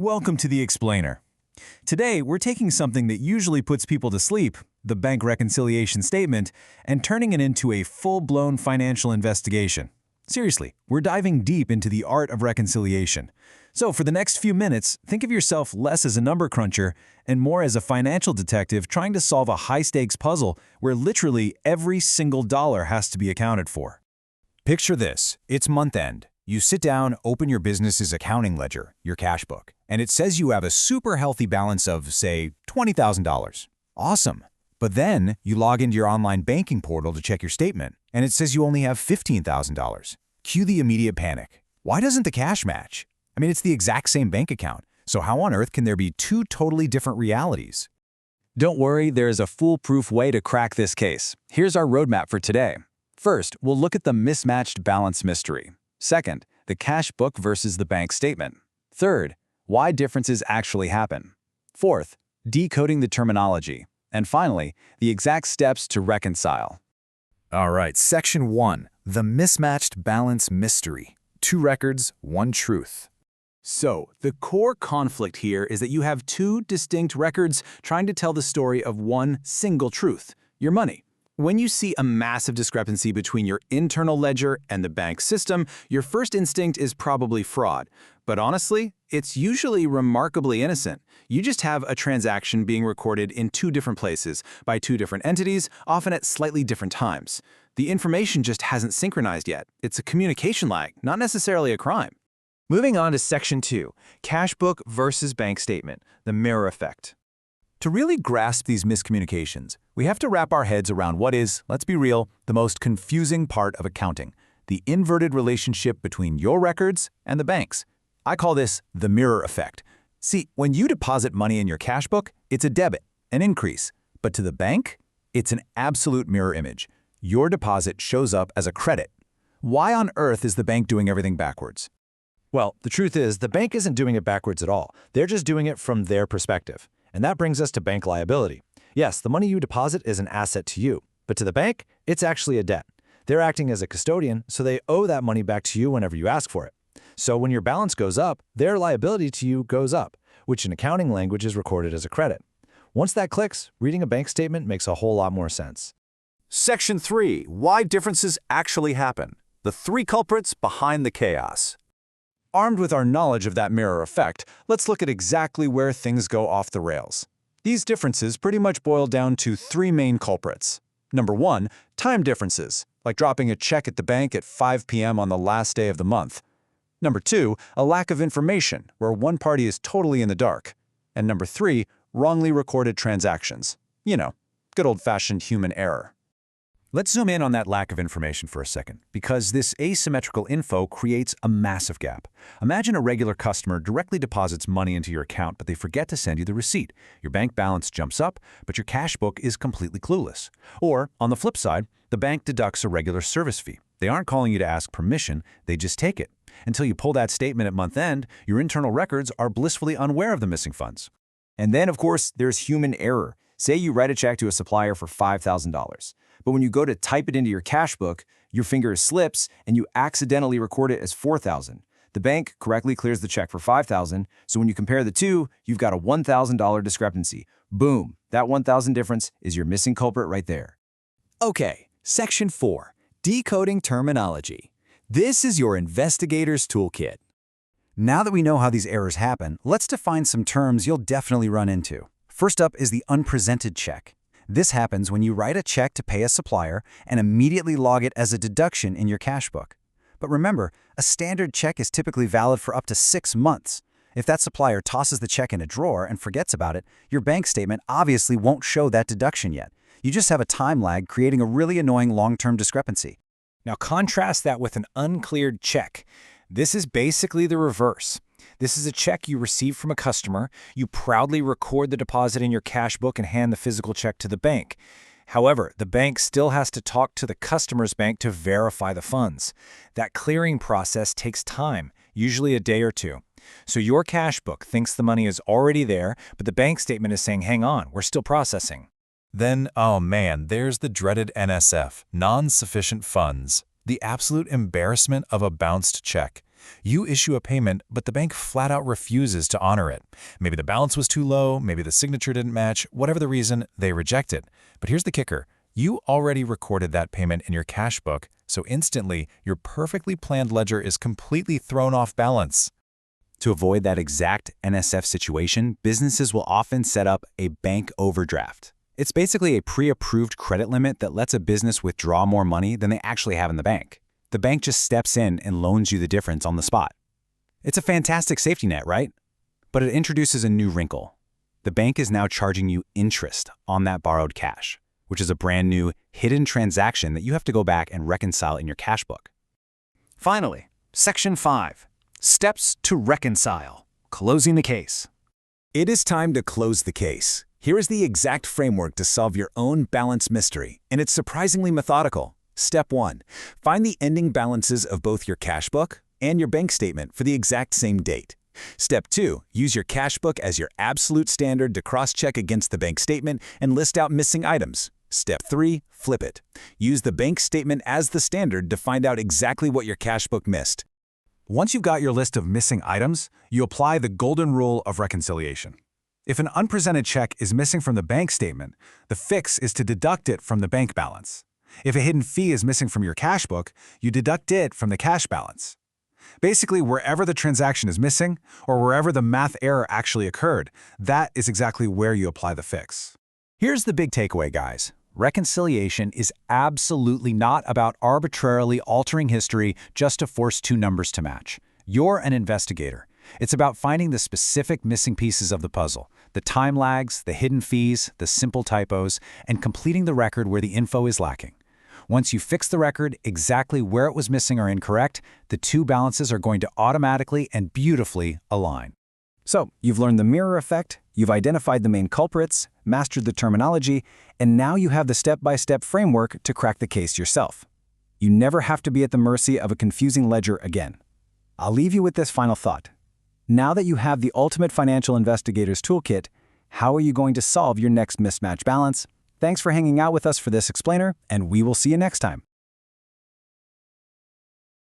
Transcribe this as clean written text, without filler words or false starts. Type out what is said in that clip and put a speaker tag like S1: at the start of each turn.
S1: Welcome to The Explainer. Today, we're taking something that usually puts people to sleep, the bank reconciliation statement, and turning it into a full-blown financial investigation. Seriously, we're diving deep into the art of reconciliation. So for the next few minutes, think of yourself less as a number cruncher and more as a financial detective trying to solve a high-stakes puzzle where literally every single dollar has to be accounted for.
S2: Picture this. It's month end. You sit down, open your business's accounting ledger, your cash book, and it says you have a super healthy balance of, say, $20,000. Awesome. But then you log into your online banking portal to check your statement, and it says you only have $15,000. Cue the immediate panic. Why doesn't the cash match? I mean, it's the exact same bank account, so how on earth can there be two totally different realities?
S1: Don't worry, there is a foolproof way to crack this case. Here's our roadmap for today. First, we'll look at the mismatched balance mystery. Second, the cash book versus the bank statement. Third, why differences actually happen. Fourth, decoding the terminology. And finally, the exact steps to reconcile.
S2: All right, Section 1, the mismatched balance mystery. 2 records, 1 truth.
S1: So, the core conflict here is that you have 2 distinct records trying to tell the story of one single truth, your money. When you see a massive discrepancy between your internal ledger and the bank system, your first instinct is probably fraud. But honestly, it's usually remarkably innocent. You just have a transaction being recorded in 2 different places, by 2 different entities, often at slightly different times. The information just hasn't synchronized yet. It's a communication lag, not necessarily a crime. Moving on to Section 2, Cash Book versus Bank Statement, the mirror effect.
S2: To really grasp these miscommunications, we have to wrap our heads around what is, let's be real, the most confusing part of accounting, the inverted relationship between your records and the bank's. I call this the mirror effect. See, when you deposit money in your cash book, it's a debit, an increase. But to the bank, it's an absolute mirror image. Your deposit shows up as a credit. Why on earth is the bank doing everything backwards?
S3: Well, the truth is, the bank isn't doing it backwards at all. They're just doing it from their perspective. And that brings us to bank liability. Yes, the money you deposit is an asset to you, but to the bank, it's actually a debt. They're acting as a custodian, so they owe that money back to you whenever you ask for it. So when your balance goes up, their liability to you goes up, which in accounting language is recorded as a credit. Once that clicks, reading a bank statement makes a whole lot more sense.
S4: Section 3, why differences actually happen. The 3 culprits behind the chaos.
S1: Armed with our knowledge of that mirror effect, let's look at exactly where things go off the rails. These differences pretty much boil down to 3 main culprits. Number 1, time differences, like dropping a check at the bank at 5 p.m. on the last day of the month. Number 2, a lack of information, where one party is totally in the dark. And number 3, wrongly recorded transactions. You know, good old-fashioned human error.
S2: Let's zoom in on that lack of information for a second, because this asymmetrical info creates a massive gap. Imagine a regular customer directly deposits money into your account, but they forget to send you the receipt. Your bank balance jumps up, but your cash book is completely clueless. Or, on the flip side, the bank deducts a regular service fee. They aren't calling you to ask permission, they just take it. Until you pull that statement at month end, your internal records are blissfully unaware of the missing funds.
S5: And then, of course, there's human error. Say you write a check to a supplier for $5,000. But when you go to type it into your cash book, your finger slips and you accidentally record it as $4,000. The bank correctly clears the check for $5,000, so when you compare the two, you've got a $1,000 discrepancy. Boom, that $1,000 difference is your missing culprit right there.
S6: Okay, Section 4, Decoding Terminology. This is your investigator's toolkit.
S2: Now that we know how these errors happen, let's define some terms you'll definitely run into. First up is the unpresented check. This happens when you write a check to pay a supplier and immediately log it as a deduction in your cash book. But remember, a standard check is typically valid for up to 6 months. If that supplier tosses the check in a drawer and forgets about it, your bank statement obviously won't show that deduction yet. You just have a time lag, creating a really annoying long-term discrepancy.
S3: Now contrast that with an uncleared check. This is basically the reverse. This is a check you receive from a customer. You proudly record the deposit in your cash book and hand the physical check to the bank. However, the bank still has to talk to the customer's bank to verify the funds. That clearing process takes time, usually a day or 2. So your cash book thinks the money is already there, but the bank statement is saying, hang on, we're still processing.
S7: Then, oh man, there's the dreaded NSF, non-sufficient funds, the absolute embarrassment of a bounced check. You issue a payment, but the bank flat out refuses to honor it. Maybe the balance was too low, maybe the signature didn't match, whatever the reason, they reject it. But here's the kicker. You already recorded that payment in your cash book, so instantly, your perfectly planned ledger is completely thrown off balance.
S2: To avoid that exact NSF situation, businesses will often set up a bank overdraft. It's basically a pre-approved credit limit that lets a business withdraw more money than they actually have in the bank. The bank just steps in and loans you the difference on the spot. It's a fantastic safety net, right? But it introduces a new wrinkle. The bank is now charging you interest on that borrowed cash, which is a brand new hidden transaction that you have to go back and reconcile in your cash book.
S3: Finally, Section 5. Steps to reconcile. Closing the case.
S6: It is time to close the case. Here is the exact framework to solve your own balance mystery, and it's surprisingly methodical. Step 1. Find the ending balances of both your cash book and your bank statement for the exact same date. Step 2. Use your cash book as your absolute standard to cross-check against the bank statement and list out missing items. Step 3. Flip it. Use the bank statement as the standard to find out exactly what your cash book missed.
S1: Once you've got your list of missing items, you apply the golden rule of reconciliation. If an unpresented check is missing from the bank statement, the fix is to deduct it from the bank balance. If a hidden fee is missing from your cash book, you deduct it from the cash balance. Basically, wherever the transaction is missing, or wherever the math error actually occurred, that is exactly where you apply the fix.
S2: Here's the big takeaway, guys. Reconciliation is absolutely not about arbitrarily altering history just to force two numbers to match. You're an investigator. It's about finding the specific missing pieces of the puzzle, the time lags, the hidden fees, the simple typos, and completing the record where the info is lacking. Once you fix the record exactly where it was missing or incorrect, the two balances are going to automatically and beautifully align. So, you've learned the mirror effect, you've identified the main culprits, mastered the terminology, and now you have the step-by-step framework to crack the case yourself. You never have to be at the mercy of a confusing ledger again. I'll leave you with this final thought. Now that you have the ultimate financial investigator's toolkit, how are you going to solve your next mismatch balance? Thanks for hanging out with us for this explainer, and we will see you next time.